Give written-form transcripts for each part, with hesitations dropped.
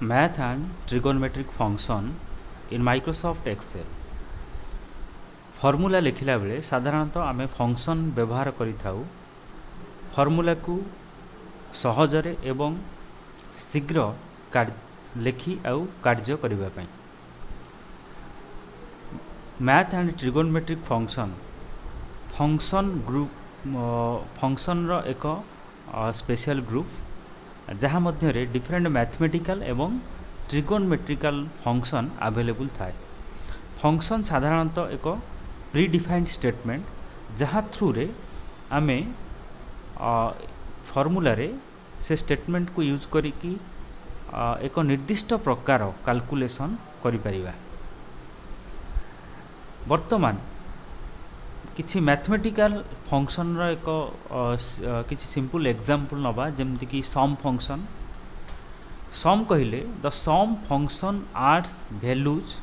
Math and trigonometric function in Microsoft Excel. Formula लिखिला बेले साधारणतः आमे फंक्शन व्यवहार करिथाउ फॉर्मूला को सहजरे एवं शीघ्र लिखि आउ कार्य करिबा पई। Math and trigonometric function group function रो एक स्पेशल ग्रुप जहाँ मध्य रे डिफरेंट मैथमेटिकल एवं ट्रिगोनोमेट्रिकल फंक्शन अवेलेबल थाए। फंक्शन साधारणतः एक प्रीडिफाइंड स्टेटमेंट जहाँ थ्रू रे आमे फॉर्मूला रे से स्टेटमेंट को यूज करिकी एक निर्दिष्ट प्रकार कैलकुलेशन करि परिबा। वर्तमान किछि मैथमेटिकल फंक्शन रो एक किछि सिंपल एग्जांपल नबा जेमति कि सम फंक्शन। सम कहिले the sum function adds values.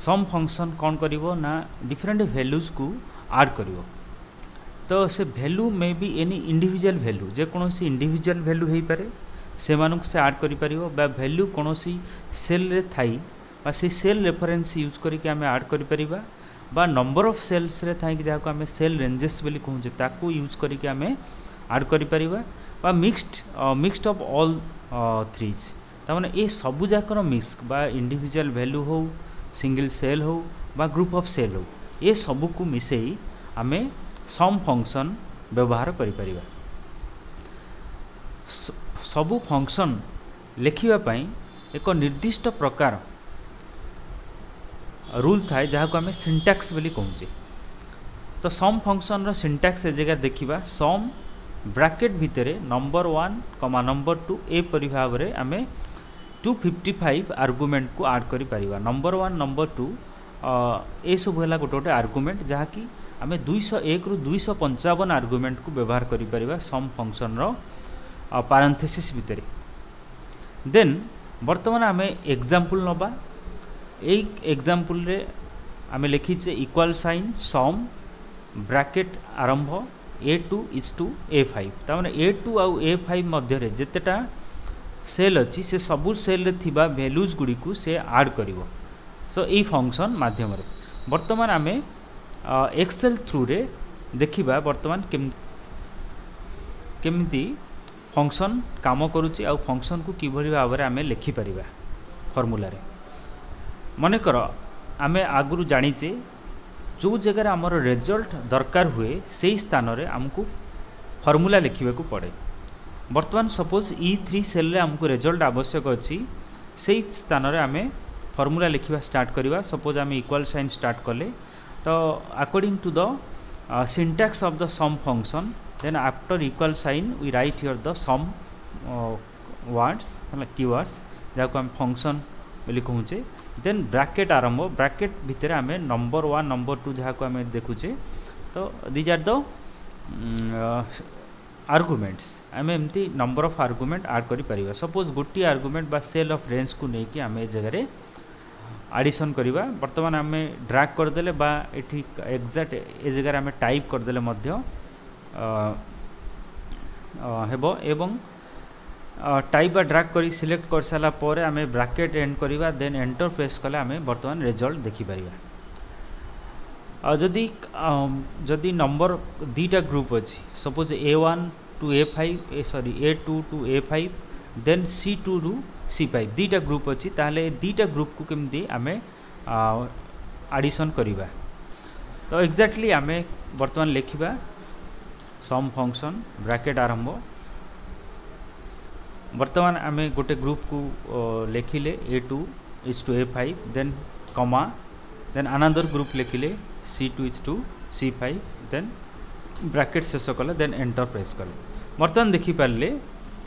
Sum function कौन करिवो ना डिफरेंट वैल्यूज को ऐड करिवो। तो से value may be any individual value जे कोनोसी इंडिविजुअल वैल्यू हेई पारे से मानक से ऐड करि परिवो बा वैल्यू कोनोसी सेल रे थाई बा से सेल रेफरेंस यूज करि के हमें ऐड करि परिबा बा नंबर ऑफ सेल्स रे थाई कि जाको हमें सेल रेंजेस बोली कहू ताकू यूज करि के हमें ऐड करि परिबा बा मिक्स्ड ऑफ ऑल थ्रीज। ता माने ए सबु जाकर मिक्स बा इंडिविजुअल वैल्यू हो सिंगल सेल हो बा ग्रुप ऑफ सेल हो ये सबू को मिसेई आमे सम फंक्शन व्यवहार करि परिबा। सबु फंक्शन लिखिबा पई एक निर्दिष्ट प्रकार रूल थाए जहाँ को आमे सिंटैक्स बोली कहूचे। तो सम फंक्शन रो सिंटैक्स ए जगह देखिबा सम ब्रैकेट भितरे नंबर 1 कमा नंबर 2 ए परि भाव रे आमे 255 आर्गुमेंट को ऐड करि परिबा। नंबर 1 नंबर 2 ए सब हैला गोटे आर्गुमेंट जहाँ कि आमे 201 रु 255 आर्गुमेंट को व्यवहार करि परिबा सम फंक्शन रो पैरेंथेसिस भितरे। देन वर्तमान आमे एग्जांपल नबा। एक एग्जांपल रे आमे लिखि जे इक्वल साइन सम ब्रैकेट आरंभ A2 इज टू A5। ता माने A2 आउ A5 मध्य रे जेतेटा सेल अच्छी से सबू सेल रे थिबा वैल्यूज गुडी को से ऐड करिवो। सो ए फंक्शन माध्यम रे वर्तमान आमे एक्सेल थ्रू रे देखिबा वर्तमान केमिति फंक्शन काम करूची आ फंक्शन को किभली भाव रे आमे लिखि परिबा फार्मूला रे। मने कर आमे आगुरु जानिचे जो जगह हमर रिजल्ट दरकार हुए सेही स्थान रे हमकु फार्मूला लिखिबा को पड़े। वर्तमान सपोज E3 सेल रे हमको रिजल्ट आवश्यक अच्छी से स्थान रे आमे फार्मूला लिखिबा स्टार्ट करिवा। सपोज आमे इक्वल साइन स्टार्ट कले तो according to the syntax of the sum function then after equal sign we write here the sum words मतलब कीवर्ड्स जाको हम फंक्शन बोली कहूचे। देन ब्रैकेट आरंभ ब्रैकेट भितर आमे नंबर 1 नंबर 2 जाको आमे देखुचे। तो दीज आर द आर्गुमेंट्स आमे एमती नंबर ऑफ आर्गुमेंट ऐड करि परिबा। सपोज गोटी आर्गुमेंट बा सेल ऑफ रेंज को नेकी आमे जगह रे एडिशन करिबा। वर्तमान आमे ड्रैग कर देले बा एठी एग्जैक्ट ए जगह आमे टाइप कर देले मध्य हेबो एवं टाइप बा ड्रैग करी सिलेक्ट कर साला परे आमे ब्रैकेट एंड करिबा देन एंटर प्रेस कले आमे वर्तमान रिजल्ट देखि परिबा। जदि नंबर दीटा ग्रुप अच्छी suppose A1 to A5 sorry A2 to A5 then C2 रु C5 दीटा ग्रुप अच्छी ताहले दीटा ग्रुप को केमती आमे एडिशन करिबा। तो एग्जैक्टली आमे वर्तमान लिखिबा सम फंक्शन ब्रैकेट आरंभ। वर्तमान आमे गोटे ग्रुप को लिखिले A2 is to A5 then comma then another group लिखिले C2 is to C5 then bracket शेष कले देन एंटर प्रेस कले। वर्तमान देखि पारले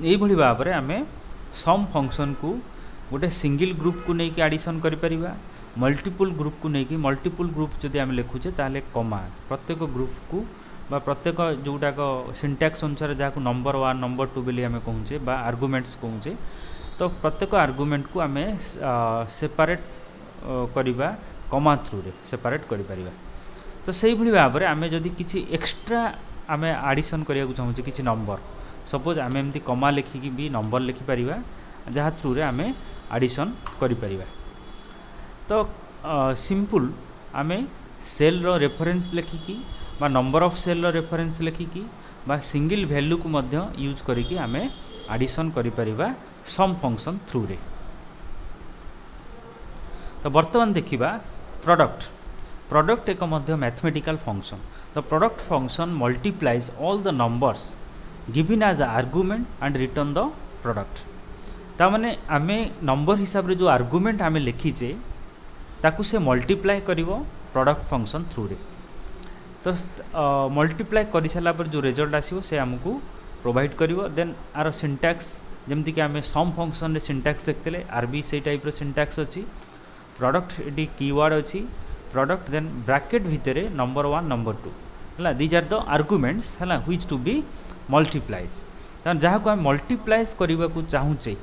एई भली भाव रे आमे सम फंक्शन को गोटे सिंगल ग्रुप को नेकी एडिशन करि परिबा। मल्टीपल ग्रुप को नेकी मल्टीपल ग्रुप जदि आमे लिखुचे ताले कमा प्रत्येक ग्रुप को बा प्रत्येक जोटा को सिंटैक्स अनुसार जाको नंबर 1 नंबर 2 बोली आमे कहूचे बा आर्गुमेंट्स कहूचे। तो प्रत्येक आर्गुमेंट को आमे सेपरेट करिबा कमा थ्रू रे सेपरेट करि परिबा। तो सही भली भाव रे आमे जदि किछि एक्स्ट्रा आमे एडिशन करिया को चाहूचे किछि नंबर सपोज आमे एमती कमा लिखिकी भी नंबर लिखि परिबा जहाँ थ्रू रे आमे एडिशन करि परिबा। तो सिंपल आमे सेल रो रेफरेंस लेखिकी बा नंबर ऑफ सेल रो रेफरेंस लेखिकी बा सिंगल वैल्यू को मध्य यूज करिकी आमे एडिशन करि परिबा सम फंक्शन थ्रू रे। तो वर्तमान देखिबा प्रोडक्ट। प्रोडक्ट एक मध्य mathematical function. The product function multiplies all the numbers given as argument and return the product. ता माने आमे नंबर हिसाब रे जो आर्गुमेंट आमे लिखीचे ताकू से मल्टीप्लाई करिवो प्रोडक्ट फंक्शन थ्रू रे। तो मल्टीप्लाई करि साला पर जो रिजल्ट आसीबो से हमकू प्रोवाइड करिवो। देन आर सिंटैक्स जेमति कि आमे सम फंक्शन रे सिंटैक्स देखतेले आर बी से टाइप रो सिंटैक्स अछि। प्रोडक्ट एडी कीवर्ड अछि प्रोडक्ट देन ब्रैकेट भितरे नंबर 1 नंबर 2 हला दीज आर द आर्गुमेंट्स हला व्हिच टू बी मल्टीप्लाइज। त जहा को हम मल्टीप्लाइज करिवा को चाहूचे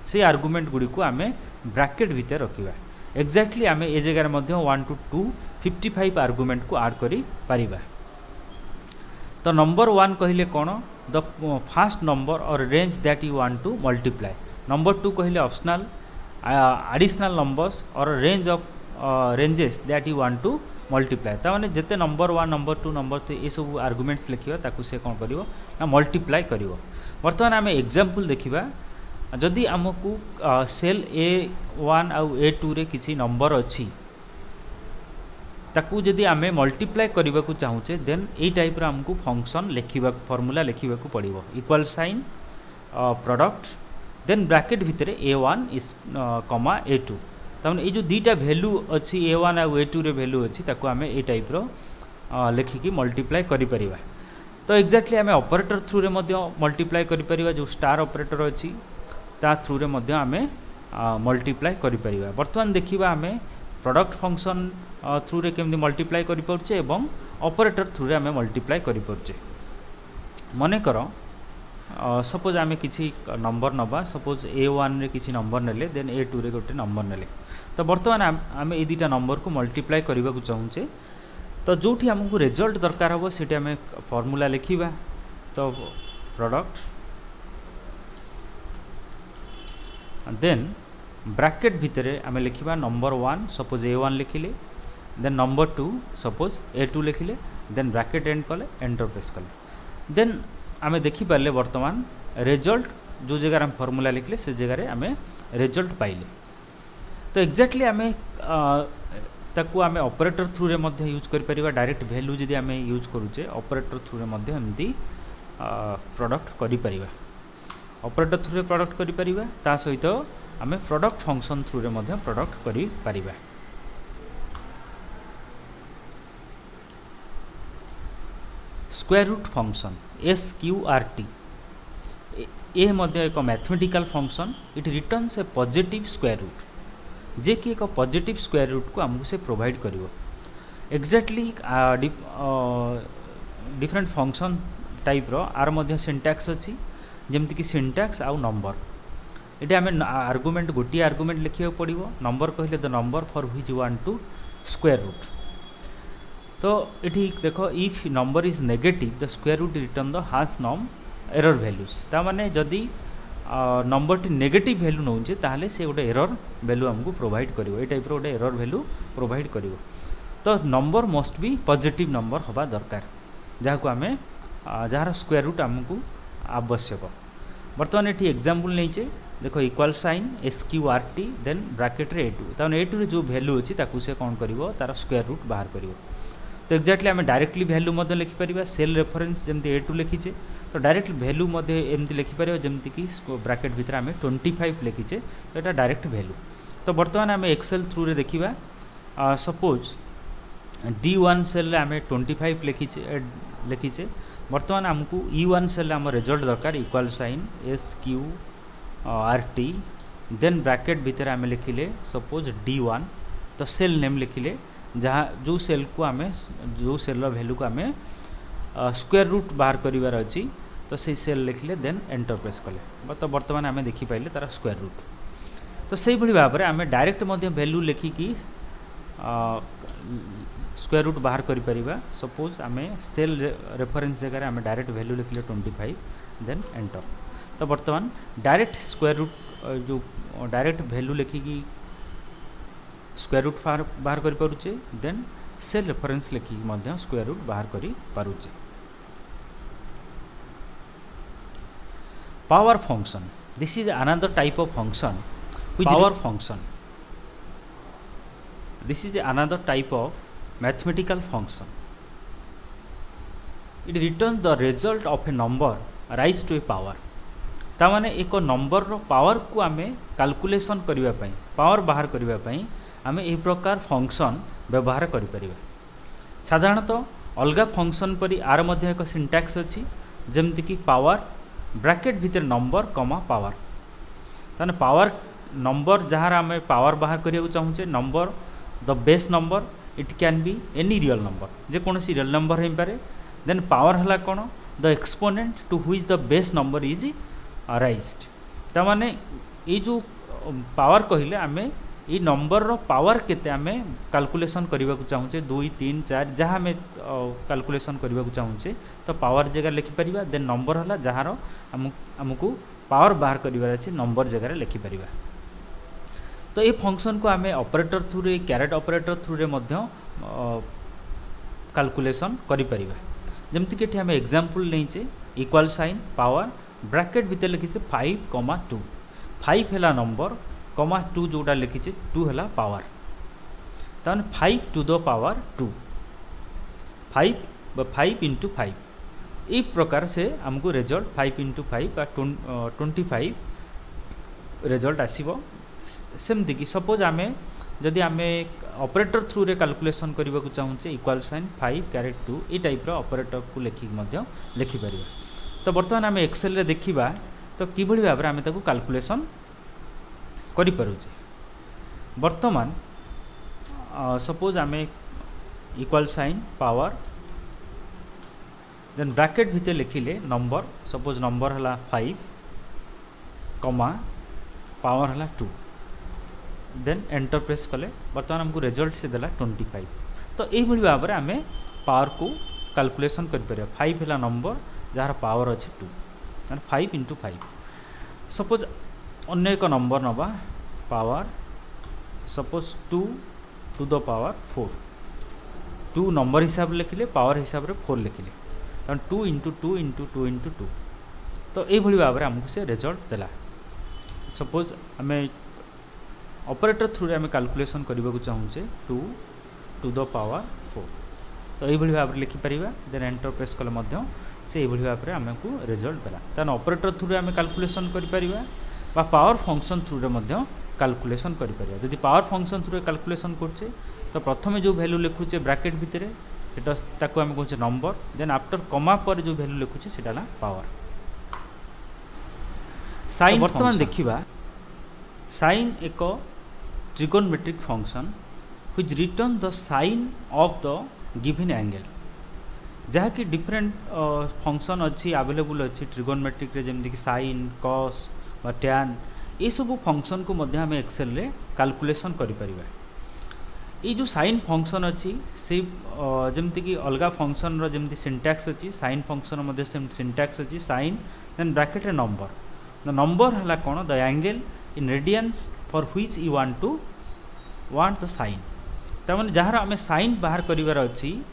से आर्गुमेंट गुडी को आमे ब्रैकेट भितर रखिबा। एक्जेक्टली आमे ए जगह मध्य 1 to 2 55 आर्गुमेंट को ऐड करि परिबा। तो नंबर 1 कहिले कोन द फर्स्ट नंबर और range that you want to multiply. Number 2 कहिले ऑप्शनल एडिशनल नंबर्स और range of ranges that you want to multiply. ता माने जते नंबर 1 नंबर 2 नंबर 3 ए सब आर्गुमेंट्स लिखिबा ताकू से कोन करिवो ना मल्टीप्लाई करिवो। वर्तमान आमे एग्जांपल देखिबा। जदि आमको सेल A1 आउ A2 रे किसी नंबर अछि ताकू जदि आमे मल्टीप्लाई करबा को चाहूचे देन ए टाइप रो हमको फंक्शन लिखिबा फॉर्मूला लिखिबा को पड़िबो। Equal sign product then bracket भितरे A1 इज कमा A2। तमन ए जो दीटा वैल्यू अछि A1 आ A2 रे वैल्यू अछि ताकू आमे ए टाइप रो लिखिकी मल्टीप्लाई करि परिबा। तो एक्जेक्टली आमे ऑपरेटर थ्रू रे मध्य मल्टीप्लाई करि परिबा। जो स्टार ऑपरेटर अछि ता थ्रू रे मध्य आमे मल्टीप्लाई करि परिबा। वर्तमान देखिबा आमे प्रोडक्ट फंक्शन थ्रू रे केमदि मल्टीप्लाई करि परछे एवं ऑपरेटर थ्रू रे आमे मल्टीप्लाई करि परछे। मने करो सपोज आमे किछि नंबर नबा। सपोज A1 रे किछि नंबर नेले देन A2 रे गोटे नंबर नेले। तो वर्तमान आमे ए दुटा नंबर को मल्टीप्लाई करबा को चाहूचे। तो जोठी हमको रिजल्ट दरकार हो सेठी आमे फार्मूला लिखिबा। तो प्रोडक्ट देन ब्रैकेट भितरे आमे लिखिबा नंबर 1 सपोज A1 लिखिले देन नंबर 2 सपोज A2 लिखिले देन ब्रैकेट एंड कले एंटर प्रेस कले देन आमे देखि पाले वर्तमान रिजल्ट जो जगह हम फार्मूला लिखले से जगह रे आमे रिजल्ट पाइले। तो एक्जेक्टली आमे ताकू आमे ऑपरेटर थ्रू रे मध्य यूज कर परिबा। डायरेक्ट वैल्यू जदी आमे यूज करूचे ऑपरेटर थ्रू रे मध्य एमती प्रोडक्ट करि परिबा। ऑपरेटर थ्रू रे प्रोडक्ट करि परिबा ता सहित आमे प्रोडक्ट फंक्शन थ्रू रे मध्य प्रोडक्ट करि परिबा। स्क्वायर रूट फंक्शन SQRT ए मध्य एक mathematical function. It returns a positive square root जे कि एक पॉजिटिव स्क्वायर रूट को हमको से प्रोवाइड करिवो। एक्जेक्टली डिफरेंट फंक्शन टाइप रो आर मध्य सिंटैक्स अछि जेमति कि सिंटैक्स आउ नंबर। एटा हमें आर्गुमेंट गोटी आर्गुमेंट लिखियो पड़िवो। नंबर कहले the number for which you want to square root. तो एठी देखो if number is negative the square root return the hash num error values. ता माने जदी नंबर टी नेगेटिव वैल्यू नउचे ताहले से गोटे एरर वैल्यू हमको प्रोवाइड करिवो। ए टाइप रो गोटे एरर वैल्यू प्रोवाइड करिवो। तो number must be positive number होबा दरकार जहा को हमें जार स्क्वायर रूट हमको आवश्यक। वर्तमान एठी एग्जांपल नैचे देखो equal sign SQRT then bracket रे A2 ताने A2 रे जो वैल्यू अछि ताकू से कोन करिवो तार स्क्वायर रूट बाहर करिवो। तो एक्जेक्टली आमे डायरेक्टली वैल्यू मध्य लिखि परिबा। सेल रेफरेंस जेमति A2 लिखिचे तो डायरेक्ट वैल्यू मध्य एमति लिखि परिबा जेमति कि ब्रैकेट भीतर आमे 25 लिखिचे तो एटा डायरेक्ट वैल्यू। तो वर्तमान आमे एक्सेल थ्रू रे देखिबा। सपोज D1 सेल रे आमे 25 लिखिचे। वर्तमान हमको E1 सेल रे हम रिजल्ट दरकार equal sign SQRT then bracket भीतर आमे लिखिले सपोज D1। तो सेल नेम लिखिले जहाँ जो सेल को आमे जो सेल वैल्यू को आमे स्क्वायर रूट बाहर करिवार अछि तो से सेल लिखिले देन एंटर प्रेस कले। तो वर्तमान आमे देखि पाइले तार स्क्वायर रूट। तो सेही भली भाबरे आमे डायरेक्ट मध्य वैल्यू लिखिकी स्क्वायर रूट बाहर करि परिबा। सपोज आमे सेल रेफरेंस जगह रे आमे डायरेक्ट वैल्यू लिखिले 25 देन एंटर। तो वर्तमान डायरेक्ट स्क्वायर रूट जो डायरेक्ट वैल्यू लिखिकी स्क्वायर रूट बाहर कर पारुचे देन सेल रेफरेंस लिखिकी मध्य स्क्वायर रूट बाहर करि पारुचे। Power function, this is another type of function which power function, this is another type of mathematical function. It returns the result of a number raise to a power. तामाने एक number रो power को आमे calculation करिवा पई, power बाहर करिवा पई आमे ए प्रकार function व्यवहार करि परिबा। साधारणतः अलगा फंक्शन परि आर मध्ये एक सिंटैक्स अछि जेमति कि पावर ब्रैकेट भीतर नंबर कमा पावर। ताने पावर नंबर जहार आमे पावर बाहर करिया चाहूचे number the base number it can be any real number, जे कोनोसी रियल नंबर हे पारे। देन पावर हला कोन the exponent to which the base number is raised. तामाने ए जो पावर कहिले आमे ए नंबर रो पावर केते आमे कैलकुलेशन करबा को चाहूचे 2 3 4 जहाँ आमे कैलकुलेशन करबा को चाहूचे तो पावर जगह लिखि परिबा। देन नंबर हला जहार हमकु पावर बाहर करिवार अछि नंबर जगह लिखि परिबा। तो ये फंक्शन को आमे ऑपरेटर थ्रू रे कैरेट ऑपरेटर थ्रू रे मध्य कैलकुलेशन करि परिबा। जेमति कि आमे एग्जांपल लेइचे इक्वल साइन पावर ब्रैकेट भीतर लिखिसे 5, 2 5 हेला नंबर कमा 2 जोटा लिखिचे 2 हेला पावर। तन 5 टू द पावर 2 5 इंटू 5 ई प्रकार से हमको रिजल्ट 5 इंटू 5 25 रिजल्ट आसीबो। सेमती कि सपोज आमे जदि आमे ऑपरेटर थ्रू रे कैलकुलेशन करबा को चाहूचे इक्वल साइन 5 कैरेट 2 ई टाइप रो ऑपरेटर को लिखि मध्य लिखि परिबा। तो वर्तमान आमे एक्सेल रे देखिबा तो किभଳି भाबरे आमे ताको कैलकुलेशन करि पारुचे। वर्तमान सपोज आमे equal sign power then bracket भीतर लिखिले नंबर, सपोज नंबर हला 5 कमा पावर हला 2 देन एंटर प्रेस कले वर्तमान हमको रिजल्ट से देला 25। तो यही भली भाव में आमे पावर को कैलकुलेशन कर परिया। 5 हला नंबर जार पावर अछि 2 माने 5 इंटू 5। सपोज अन्य एक नंबर नबा power suppose 2 to the power 4, 2 number हिसाब लिखिले पावर हिसाब रे 4 लिखिले कारण 2 इंटू 2 इंटू 2 इंटू 2। तो यही भली भाव में हमको से रिजल्ट देला। सपोज आमे ऑपरेटर थ्रू रे आमे कैलकुलेशन करबा को चाहूचे 2 टू द पावर 4। तो यही भली भाव में लिखि परिबा। देन एंटर प्रेस कले मध्य से यही भली भाव में हमको रिजल्ट देला। तन ऑपरेटर थ्रू रे आमे कैलकुलेशन करि परिबा बा पावर फंक्शन थ्रू रे मध्य कैलकुलेशन करि परिबा। जदि पावर फंक्शन थ्रू रे कैलकुलेशन करछे तो प्रथमे जो वैल्यू लिखुचे ब्रैकेट भितरे सेटा ताको आमे कहूचे नंबर, देन आफ्टर कमा पर जो वैल्यू लिखुचे सेटा ला पावर। साइन वर्तमान देखिबा साइन एक trigonometric function which return the sine of the given angle. जहा कि डिफरेंट फंक्शन अच्छी अवेलेबल अच्छी ट्रिगोनोमेट्रिक रे जेमति कि साइन कॉस बा टैन ये सब फंक्शन को मध्य हमें एक्सेल रे कैलकुलेशन करि परिबा। ये जो साइन फंक्शन अच्छी से जेमति कि अलगा फंक्शन रो जेमति सिंटैक्स अच्छी साइन फंक्शन मध्य सिंटैक्स अच्छी साइन देन ब्रैकेट रे नंबर। द नंबर हला कोन the angle in radians for which you want the sine. तमाने जहार आमे साइन बाहर करिवार अछि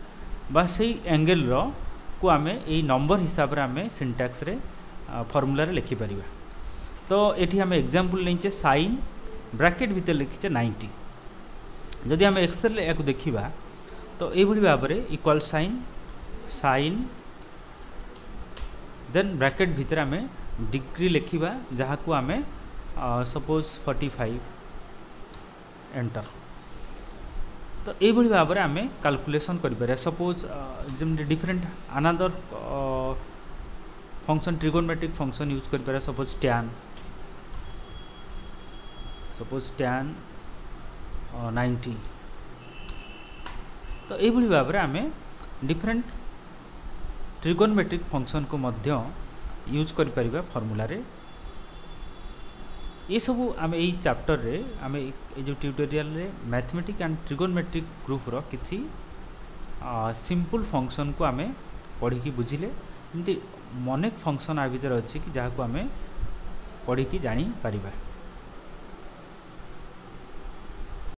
बा सेही एंगल रो को आमे एई नंबर हिसाब रे आमे सिंटैक्स रे फार्मूला रे लिखि परिबा। तो एठी आमे एग्जांपल लेचे साइन ब्रैकेट भीतर लिखिचे 90। जदि आमे एक्सेल रे याकु देखिबा तो एई भली भाबरे equal sign sine then bracket भीतर आमे डिग्री लिखिबा जहा को आमे सपोज 45 एंटर। तो यही भली भाव में आमे कैलकुलेशन करि परिया। सपोज जेमति different another function trigonometric function use करि परिया। Suppose tan 90। तो यही भली भाव में आमे डिफरेंट ट्रिगोनोमेट्रिक फंक्शन को मध्य यूज करि परिबा फार्मूला रे। ये सब आमे एई चैप्टर रे आमे ए जो ट्यूटोरियल रे मैथमेटिक एंड ट्रिगोनोमेट्रिक ग्रुप रो किछि सिंपल फंक्शन को आमे पढ़ी की बुझिले। एमती अनेक फंक्शन आ भीतर अछि कि जहा को आमे पढ़ी की जानी परिबा।